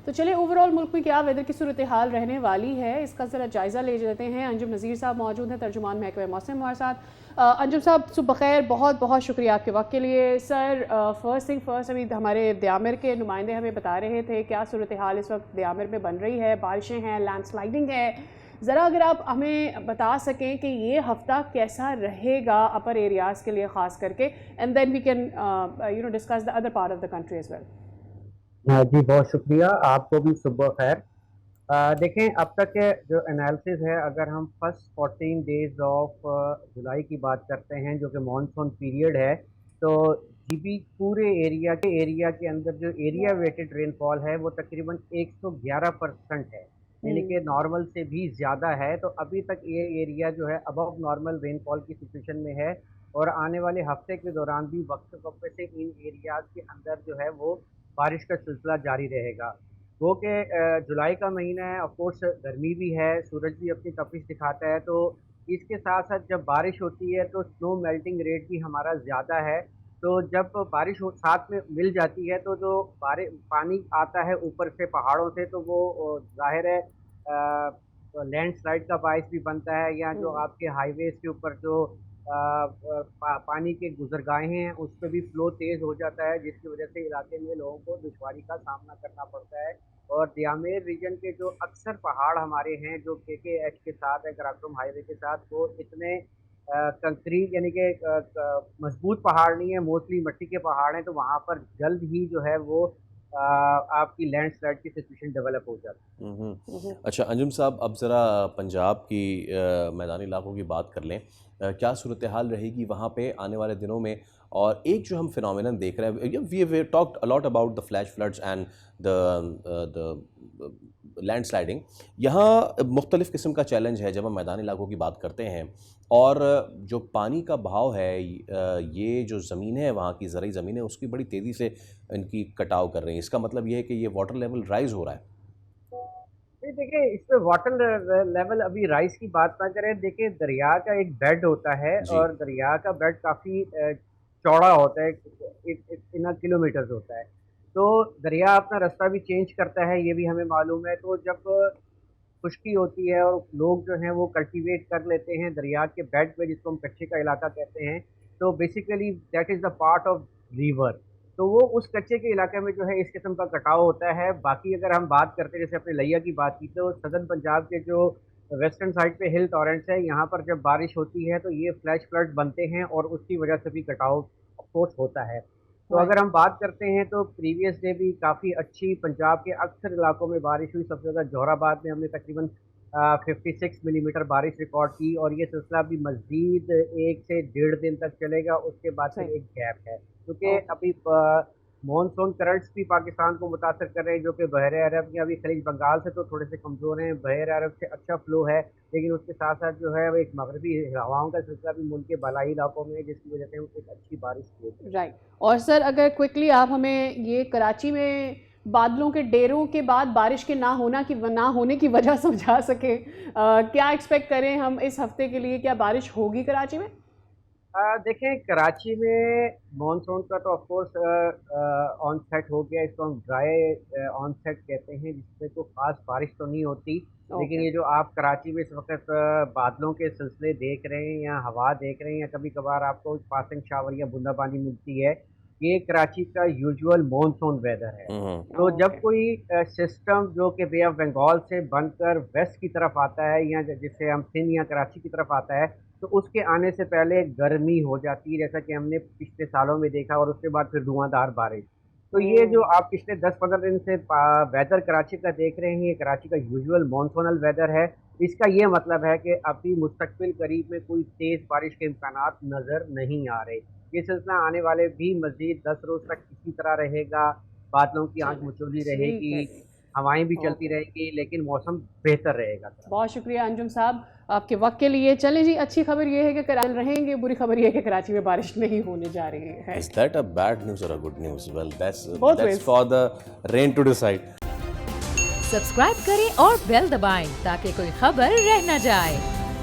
तो चलिए ओवरऑल मुल्क में क्या वेदर की सूरत हाल रहने वाली है इसका ज़रा जायज़ा ले लेते हैं। अंजुम नज़ीर साहब मौजूद हैं, तर्जुमान महकमे मौसम हमारे साथ। अंजुम साहब सुबह खैर, बहुत बहुत शुक्रिया आपके वक्त के लिए। सर फर्स्ट थिंग फर्स्ट, अभी हमारे दयामिर के नुमाइंदे हमें बता रहे थे क्या सूरत हाल इस वक्त दयामिर में बन रही है, बारिशें हैं, लैंडस्लाइडिंग है। ज़रा अगर आप हमें बता सकें कि ये हफ़्ता कैसा रहेगा अपर एरियाज़ के लिए ख़ास करके, and then we can discuss the other part of the country as well. जी बहुत शुक्रिया, आपको भी सुबह खैर। देखें, अब तक के जो एनालिसिस है, अगर हम फर्स्ट 14 डेज ऑफ जुलाई की बात करते हैं जो कि मानसून पीरियड है, तो जीबी पूरे एरिया के अंदर जो एरिया वेटेड रेनफॉल है वो तकरीबन 111% है, यानी कि नॉर्मल से भी ज़्यादा है। तो अभी तक ये एरिया जो है अबव नॉर्मल रेनफॉल की सिचुएशन में है और आने वाले हफ्ते के दौरान भी वक्त वक्त से इन एरियाज़ के अंदर जो है वो बारिश का सिलसिला जारी रहेगा। वो कि जुलाई का महीना है, ऑफ कोर्स गर्मी भी है, सूरज भी अपनी तपिश दिखाता है, तो इसके साथ साथ जब बारिश होती है तो स्नो मेल्टिंग रेट भी हमारा ज़्यादा है। तो जब बारिश हो साथ में मिल जाती है तो जो पानी आता है ऊपर से पहाड़ों से, तो वो ज़ाहिर है लैंडस्लाइड का बायस भी बनता है, या जो आपके हाईवेज़ के ऊपर जो पानी के गुजरगाहें हैं उस पे भी फ्लो तेज़ हो जाता है, जिसकी वजह से इलाके में लोगों को दुश्वारी का सामना करना पड़ता है। और दयामेर रीजन के जो अक्सर पहाड़ हमारे हैं जो केकेएच के साथ है, कराकोरम हाईवे के साथ, वो इतने कंक्रीट यानी कि मजबूत पहाड़ नहीं है, मोस्टली मिट्टी के पहाड़ हैं, तो वहाँ पर जल्द ही जो है वो आपकी लैंडस्लाइड की सिचुएशन डेवलप हो जाती है। अच्छा अंजुम साहब, अब ज़रा पंजाब की मैदानी इलाकों की बात कर लें। क्या सूरत हाल रहेगी वहाँ पे आने वाले दिनों में? और एक जो हम फिनोमेनन देख रहे हैं, we talked a lot about the flash floods and the landsliding. यहाँ मुख्तलिफ़ किस्म का चैलेंज है जब हम मैदानी इलाकों की बात करते हैं, और जो पानी का बहाव है, ये जो ज़मीन है वहाँ की ज़रूरी ज़मीन है उसकी बड़ी तेज़ी से इनकी कटाव कर रही है। इसका मतलब ये है कि ये वाटर लेवल राइज़ हो रहा है। देखिए, इस पे वाटर लेवल अभी राइज की बात ना करें। देखिए, दरिया का एक बेड होता है जी। और दरिया का बेड काफ़ी चौड़ा होता है, इन किलोमीटर्स होता है। तो दरिया अपना रास्ता भी चेंज करता है, ये भी हमें मालूम है। तो जब खुश्की होती है और लोग जो हैं वो कल्टीवेट कर लेते हैं दरिया के बेड पे, जिसको हम कच्चे का इलाका कहते हैं, तो basically that is the part of river. तो वो उस कच्चे के इलाके में जो है इस किस्म का कटाव होता है। बाकी अगर हम बात करते हैं, जैसे अपने लिया की बात की, तो सदर्न पंजाब के जो वेस्टर्न साइड पे हिल टॉरेंट्स है, यहाँ पर जब बारिश होती है तो ये फ्लैश फ्लड बनते हैं और उसकी वजह से भी कटाव ऑफ कोर्स होता है। तो अगर हम बात करते हैं तो प्रीवियस डे भी काफ़ी अच्छी पंजाब के अक्सर इलाकों में बारिश हुई। सबसे ज़्यादा जोहराबाद में हमने तकरीबन 56 मिलीमीटर बारिश रिकॉर्ड की, और ये सिलसिला भी मज़ीद 1 से 1.5 दिन तक चलेगा। उसके बाद फिर एक गैप है, क्योंकि अभी मानसून करंट्स भी पाकिस्तान को मुतासर कर रहे हैं, जो कि बहर अरब या अभी खलीज बंगाल से तो थोड़े से कमज़ोर हैं, बहर अरब से अच्छा फ्लो है, लेकिन उसके साथ साथ जो है वो एक मगरबी हवाओं का सिलसिला भी मुल्क के बालाई इलाकों में है, जिसकी वजह से एक अच्छी बारिश हुई। राइट। और सर अगर क्विकली आप हमें ये कराची में बादलों के डेरों के बाद बारिश के ना होने की वजह समझा सके, क्या एक्सपेक्ट करें हम इस हफ्ते के लिए? क्या बारिश होगी कराची में? देखें, कराची में मानसून का तो ऑफ कोर्स ऑन सेट हो गया। इसको हम ड्राई ऑन सेट कहते हैं, जिसमें तो खास बारिश तो नहीं होती। लेकिन ये जो आप कराची में इस वक्त बादलों के सिलसिले देख रहे हैं या हवा देख रहे हैं, या कभी कभार आपको पासिंग शावर या बूंदाबांदी मिलती है, ये कराची का यूजुअल मानसून वेदर है। तो जब कोई सिस्टम जो कि बे ऑफ बंगाल से बनकर वेस्ट की तरफ आता है, या जिससे हम सिंध या कराची की तरफ आता है, तो उसके आने से पहले गर्मी हो जाती है, जैसा कि हमने पिछले सालों में देखा, और उसके बाद फिर धुआंधार बारिश। तो ये जो आप पिछले 10-15 दिन से वेदर कराची का देख रहे हैं, ये कराची का यूजुअल मानसूनल वेदर है। इसका ये मतलब है कि अभी मुस्तकबिल करीब में कोई तेज़ बारिश के इम्कानात नज़र नहीं आ रहे। ये सिलसिला आने वाले भी मज़ीद 10 रोज़ तक इसी तरह रहेगा। बादलों की आंख मिचौली रहेगी, हवाएं भी चलती रहेंगी, लेकिन मौसम बेहतर रहेगा। बहुत शुक्रिया अंजुम साहब आपके वक्त के लिए। चलें जी, अच्छी खबर ये है कि कराची रहेंगे, बुरी खबर ये है कि कराची में बारिश नहीं होने जा रही है। Is that a bad news or a good news? Well, that's for the rain to decide. Subscribe करें और बेल दबाएं ताकि कोई खबर रह न जाए।